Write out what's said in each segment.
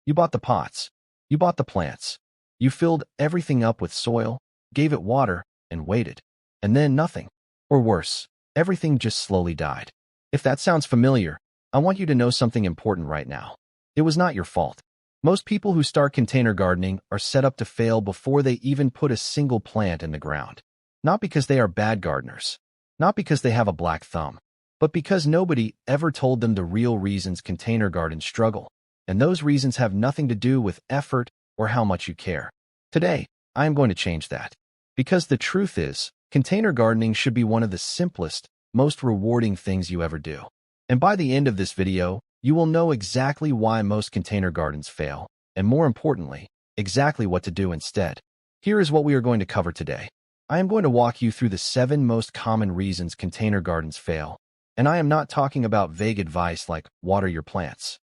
You bought the pots. You bought the plants. You filled everything up with soil, gave it water, and waited. And then nothing. Or worse, everything just slowly died. If that sounds familiar, I want you to know something important right now. It was not your fault. Most people who start container gardening are set up to fail before they even put a single plant in the ground. Not because they are bad gardeners, not because they have a black thumb, but because nobody ever told them the real reasons container gardens struggle. And those reasons have nothing to do with effort or how much you care. Today, I am going to change that. Because the truth is, container gardening should be one of the simplest, most rewarding things you ever do. And by the end of this video, you will know exactly why most container gardens fail, and more importantly, exactly what to do instead. Here is what we are going to cover today. I am going to walk you through the 7 most common reasons container gardens fail, and I am not talking about vague advice like water your plants.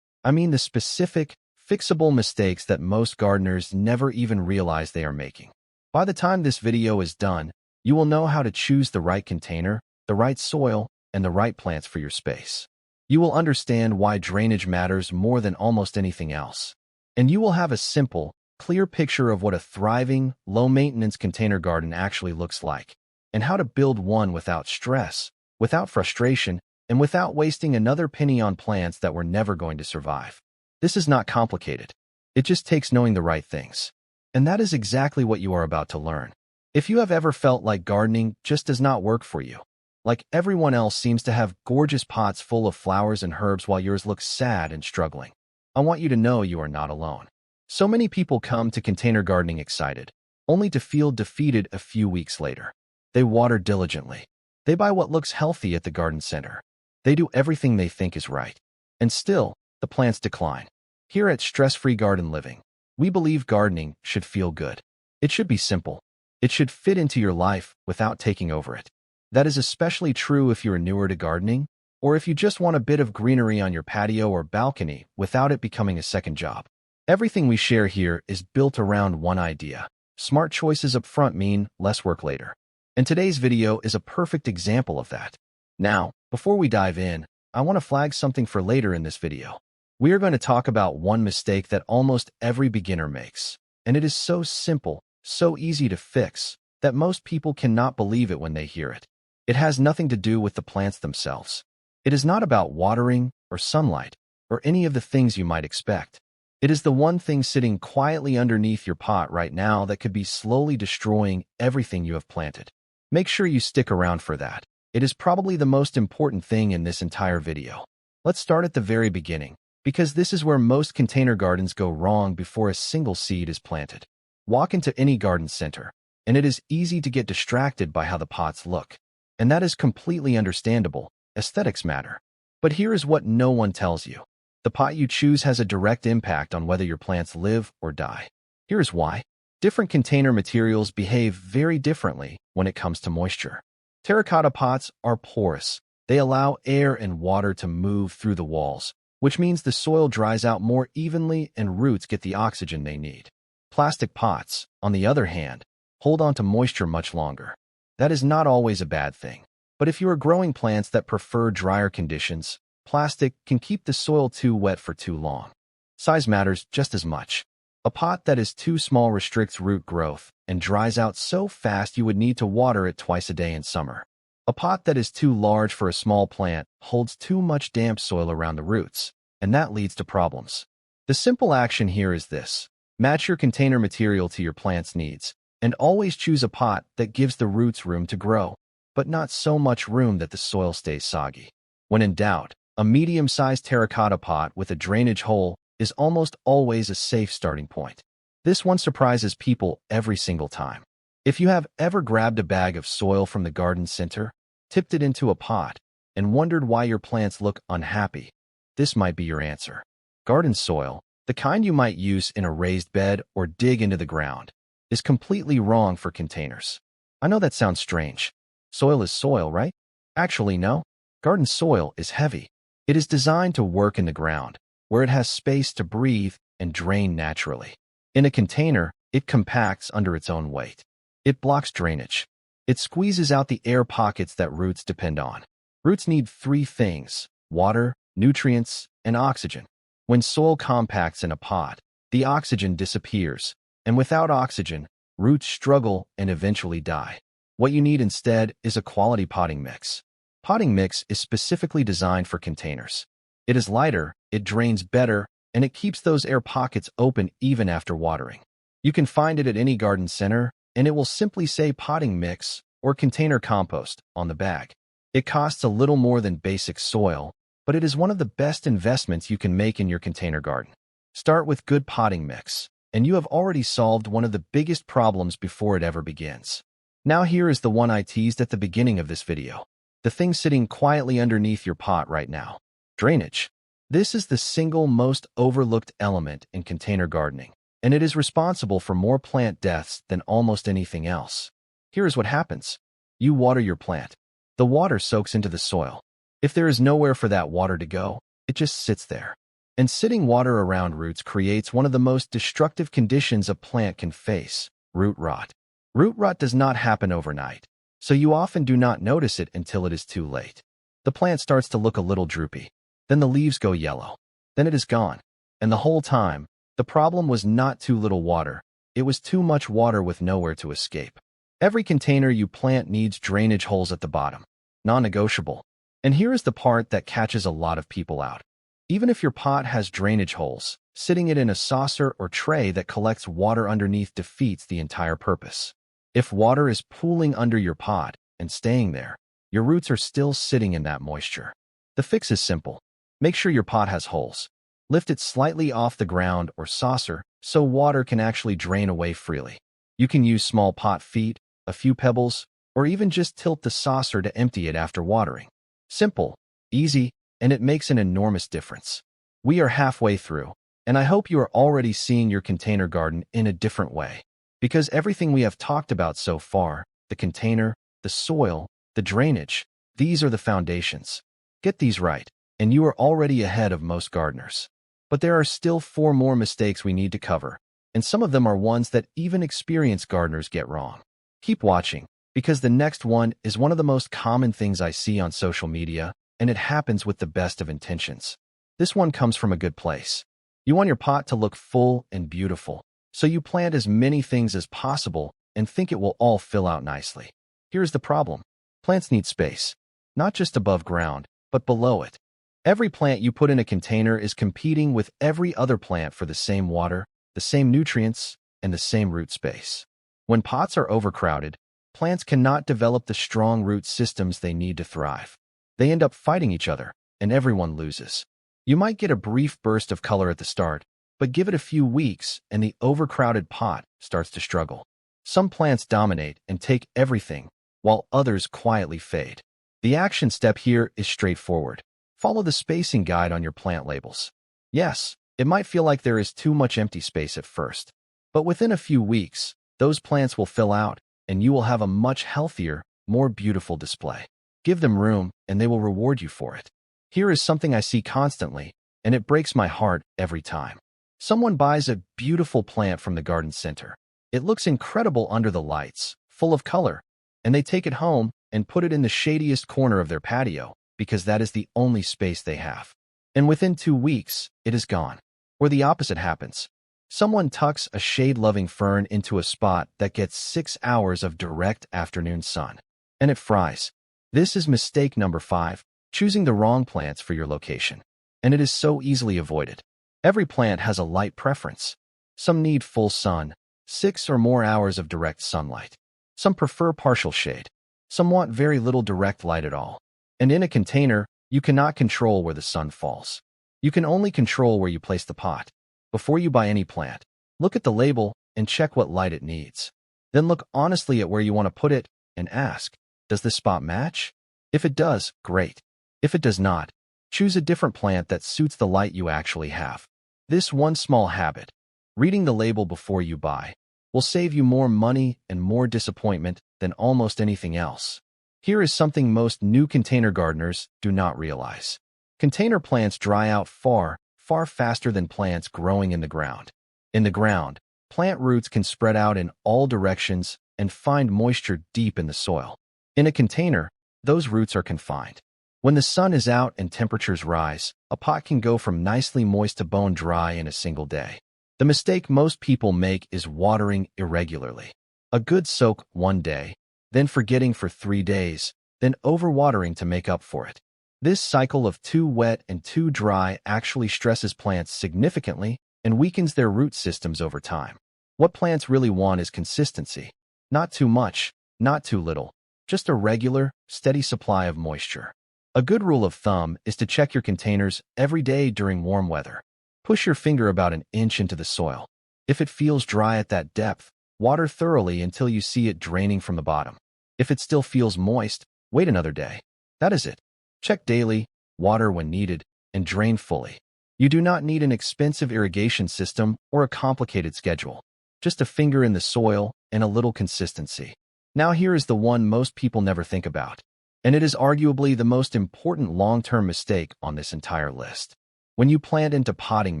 I mean the specific, fixable mistakes that most gardeners never even realize they are making. By the time this video is done, you will know how to choose the right container, the right soil, and the right plants for your space. You will understand why drainage matters more than almost anything else. And you will have a simple, clear picture of what a thriving, low-maintenance container garden actually looks like, and how to build one without stress, without frustration, and without wasting another penny on plants that were never going to survive. This is not complicated. It just takes knowing the right things. And that is exactly what you are about to learn. If you have ever felt like gardening just does not work for you, like everyone else seems to have gorgeous pots full of flowers and herbs while yours looks sad and struggling, I want you to know you are not alone. So many people come to container gardening excited, only to feel defeated a few weeks later. They water diligently. They buy what looks healthy at the garden center. They do everything they think is right. And still, the plants decline. Here at Stress-Free Garden Living, we believe gardening should feel good. It should be simple. It should fit into your life without taking over it. That is especially true if you're newer to gardening, or if you just want a bit of greenery on your patio or balcony without it becoming a second job. Everything we share here is built around one idea. Smart choices up front mean less work later. And today's video is a perfect example of that. Now, before we dive in, I want to flag something for later in this video. We are going to talk about one mistake that almost every beginner makes, and it is so simple, so easy to fix, that most people cannot believe it when they hear it. It has nothing to do with the plants themselves. It is not about watering or sunlight or any of the things you might expect. It is the one thing sitting quietly underneath your pot right now that could be slowly destroying everything you have planted. Make sure you stick around for that. It is probably the most important thing in this entire video. Let's start at the very beginning, because this is where most container gardens go wrong before a single seed is planted. Walk into any garden center, and it is easy to get distracted by how the pots look. And that is completely understandable. Aesthetics matter. But here is what no one tells you. The pot you choose has a direct impact on whether your plants live or die. Here is why. Different container materials behave very differently when it comes to moisture. Terracotta pots are porous. They allow air and water to move through the walls, which means the soil dries out more evenly and roots get the oxygen they need. Plastic pots, on the other hand, hold on to moisture much longer. That is not always a bad thing. But if you are growing plants that prefer drier conditions, plastic can keep the soil too wet for too long. Size matters just as much. A pot that is too small restricts root growth and dries out so fast you would need to water it twice a day in summer. A pot that is too large for a small plant holds too much damp soil around the roots, and that leads to problems. The simple action here is this. Match your container material to your plant's needs, and always choose a pot that gives the roots room to grow, but not so much room that the soil stays soggy. When in doubt, a medium-sized terracotta pot with a drainage hole is almost always a safe starting point. This one surprises people every single time. If you have ever grabbed a bag of soil from the garden center, tipped it into a pot, and wondered why your plants look unhappy, this might be your answer. Garden soil, the kind you might use in a raised bed or dig into the ground, is completely wrong for containers. I know that sounds strange. Soil is soil, right? Actually, no. Garden soil is heavy. It is designed to work in the ground, where it has space to breathe and drain naturally. In a container, it compacts under its own weight. It blocks drainage. It squeezes out the air pockets that roots depend on. Roots need 3 things: water, nutrients, and oxygen. When soil compacts in a pot, the oxygen disappears, and without oxygen, roots struggle and eventually die. What you need instead is a quality potting mix. Potting mix is specifically designed for containers. It is lighter, it drains better, and it keeps those air pockets open even after watering. You can find it at any garden center, and it will simply say potting mix or container compost on the bag. It costs a little more than basic soil, but it is one of the best investments you can make in your container garden. Start with good potting mix, and you have already solved one of the biggest problems before it ever begins. Now here is the one I teased at the beginning of this video. The thing sitting quietly underneath your pot right now. Drainage. This is the single most overlooked element in container gardening, and it is responsible for more plant deaths than almost anything else. Here is what happens. You water your plant. The water soaks into the soil. If there is nowhere for that water to go, it just sits there. And sitting water around roots creates one of the most destructive conditions a plant can face, root rot. Root rot does not happen overnight, so you often do not notice it until it is too late. The plant starts to look a little droopy. Then the leaves go yellow. Then it is gone. And the whole time, the problem was not too little water. It was too much water with nowhere to escape. Every container you plant needs drainage holes at the bottom. Non-negotiable. And here is the part that catches a lot of people out. Even if your pot has drainage holes, sitting it in a saucer or tray that collects water underneath defeats the entire purpose. If water is pooling under your pot and staying there, your roots are still sitting in that moisture. The fix is simple. Make sure your pot has holes. Lift it slightly off the ground or saucer so water can actually drain away freely. You can use small pot feet, a few pebbles, or even just tilt the saucer to empty it after watering. Simple, easy, and it makes an enormous difference. We are halfway through, and I hope you are already seeing your container garden in a different way. Because everything we have talked about so far, the container, the soil, the drainage, these are the foundations. Get these right, and you are already ahead of most gardeners. But there are still 4 more mistakes we need to cover, and some of them are ones that even experienced gardeners get wrong. Keep watching, because the next one is one of the most common things I see on social media, and it happens with the best of intentions. This one comes from a good place. You want your pot to look full and beautiful, so you plant as many things as possible and think it will all fill out nicely. Here's the problem. Plants need space, not just above ground, but below it. Every plant you put in a container is competing with every other plant for the same water, the same nutrients, and the same root space. When pots are overcrowded, plants cannot develop the strong root systems they need to thrive. They end up fighting each other, and everyone loses. You might get a brief burst of color at the start, but give it a few weeks and the overcrowded pot starts to struggle. Some plants dominate and take everything, while others quietly fade. The action step here is straightforward. Follow the spacing guide on your plant labels. Yes, it might feel like there is too much empty space at first, but within a few weeks, those plants will fill out, and you will have a much healthier, more beautiful display. Give them room, and they will reward you for it. Here is something I see constantly, and it breaks my heart every time. Someone buys a beautiful plant from the garden center. It looks incredible under the lights, full of color, and they take it home and put it in the shadiest corner of their patio, because that is the only space they have. And within 2 weeks, it is gone. Or the opposite happens. Someone tucks a shade-loving fern into a spot that gets 6 hours of direct afternoon sun, and it fries. This is mistake number 5, choosing the wrong plants for your location. And it is so easily avoided. Every plant has a light preference. Some need full sun, 6 or more hours of direct sunlight. Some prefer partial shade. Some want very little direct light at all. And in a container, you cannot control where the sun falls. You can only control where you place the pot. Before you buy any plant, look at the label and check what light it needs. Then look honestly at where you want to put it and ask, does this spot match? If it does, great. If it does not, choose a different plant that suits the light you actually have. This one small habit, reading the label before you buy, will save you more money and more disappointment than almost anything else. Here is something most new container gardeners do not realize. Container plants dry out far faster than plants growing in the ground. In the ground, plant roots can spread out in all directions and find moisture deep in the soil. In a container, those roots are confined. When the sun is out and temperatures rise, a pot can go from nicely moist to bone dry in a single day. The mistake most people make is watering irregularly. A good soak one day, then forgetting for 3 days, then overwatering to make up for it. This cycle of too wet and too dry actually stresses plants significantly and weakens their root systems over time. What plants really want is consistency. Not too much, not too little, just a regular, steady supply of moisture. A good rule of thumb is to check your containers every day during warm weather. Push your finger about an inch into the soil. If it feels dry at that depth, water thoroughly until you see it draining from the bottom. If it still feels moist, wait another day. That is it. Check daily, water when needed, and drain fully. You do not need an expensive irrigation system or a complicated schedule. Just a finger in the soil and a little consistency. Now here is the one most people never think about. And it is arguably the most important long-term mistake on this entire list. When you plant into potting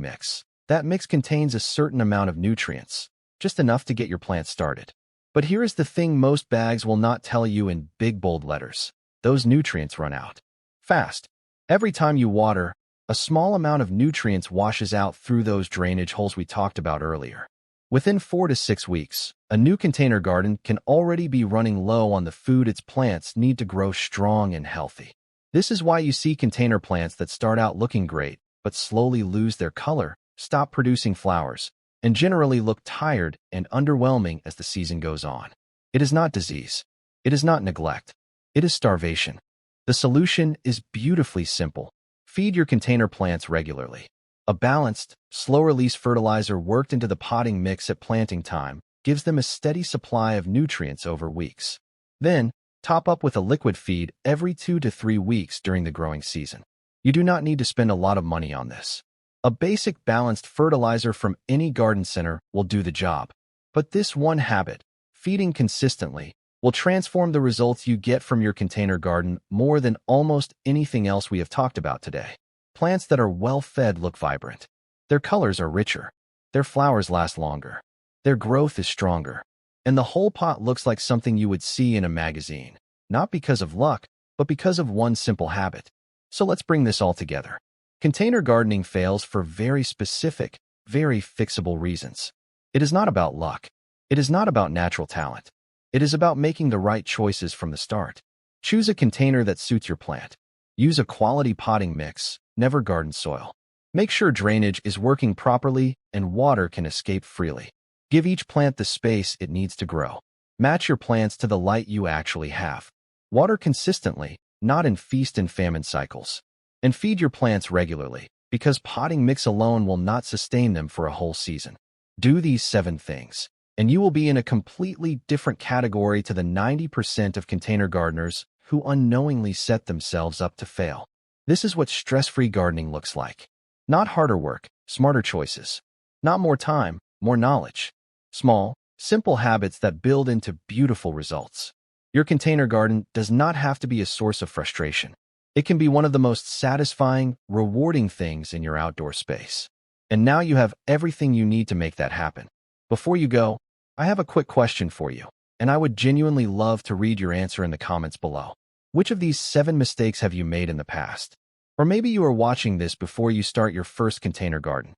mix, that mix contains a certain amount of nutrients, just enough to get your plant started. But here is the thing most bags will not tell you in big bold letters. Those nutrients run out fast. Every time you water, a small amount of nutrients washes out through those drainage holes we talked about earlier. Within 4 to 6 weeks, a new container garden can already be running low on the food its plants need to grow strong and healthy. This is why you see container plants that start out looking great, but slowly lose their color, stop producing flowers, and generally look tired and underwhelming as the season goes on. It is not disease. It is not neglect. It is starvation. The solution is beautifully simple. Feed your container plants regularly. A balanced, slow-release fertilizer worked into the potting mix at planting time gives them a steady supply of nutrients over weeks. Then, top up with a liquid feed every 2 to 3 weeks during the growing season. You do not need to spend a lot of money on this. A basic balanced fertilizer from any garden center will do the job. But this one habit, feeding consistently, will transform the results you get from your container garden more than almost anything else we have talked about today. Plants that are well-fed look vibrant. Their colors are richer. Their flowers last longer. Their growth is stronger. And the whole pot looks like something you would see in a magazine, not because of luck, but because of one simple habit. So let's bring this all together. Container gardening fails for very specific, very fixable reasons. It is not about luck. It is not about natural talent. It is about making the right choices from the start. Choose a container that suits your plant. Use a quality potting mix, never garden soil. Make sure drainage is working properly and water can escape freely. Give each plant the space it needs to grow. Match your plants to the light you actually have. Water consistently, not in feast and famine cycles. And feed your plants regularly, because potting mix alone will not sustain them for a whole season. Do these 7 things, and you will be in a completely different category to the 90% of container gardeners who unknowingly set themselves up to fail. This is what stress-free gardening looks like. Not harder work, smarter choices. Not more time, more knowledge. Small, simple habits that build into beautiful results. Your container garden does not have to be a source of frustration. It can be one of the most satisfying, rewarding things in your outdoor space. And now you have everything you need to make that happen. Before you go, I have a quick question for you, and I would genuinely love to read your answer in the comments below. Which of these 7 mistakes have you made in the past? Or maybe you are watching this before you start your first container garden.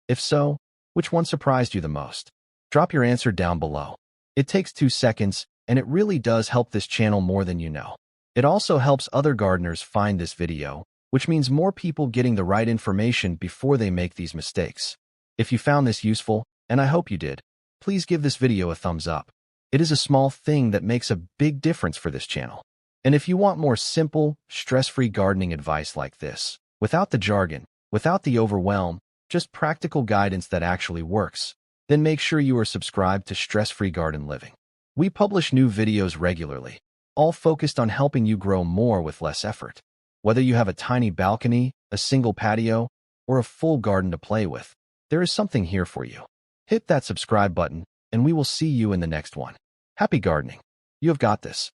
If so, which one surprised you the most? Drop your answer down below. It takes 2 seconds, and it really does help this channel more than you know. It also helps other gardeners find this video, which means more people getting the right information before they make these mistakes. If you found this useful, and I hope you did, please give this video a thumbs up. It is a small thing that makes a big difference for this channel. And if you want more simple, stress-free gardening advice like this, without the jargon, without the overwhelm, just practical guidance that actually works, then make sure you are subscribed to Stress-Free Garden Living. We publish new videos regularly, all focused on helping you grow more with less effort. Whether you have a tiny balcony, a single patio, or a full garden to play with, there is something here for you. Hit that subscribe button, and we will see you in the next one. Happy gardening. You have got this.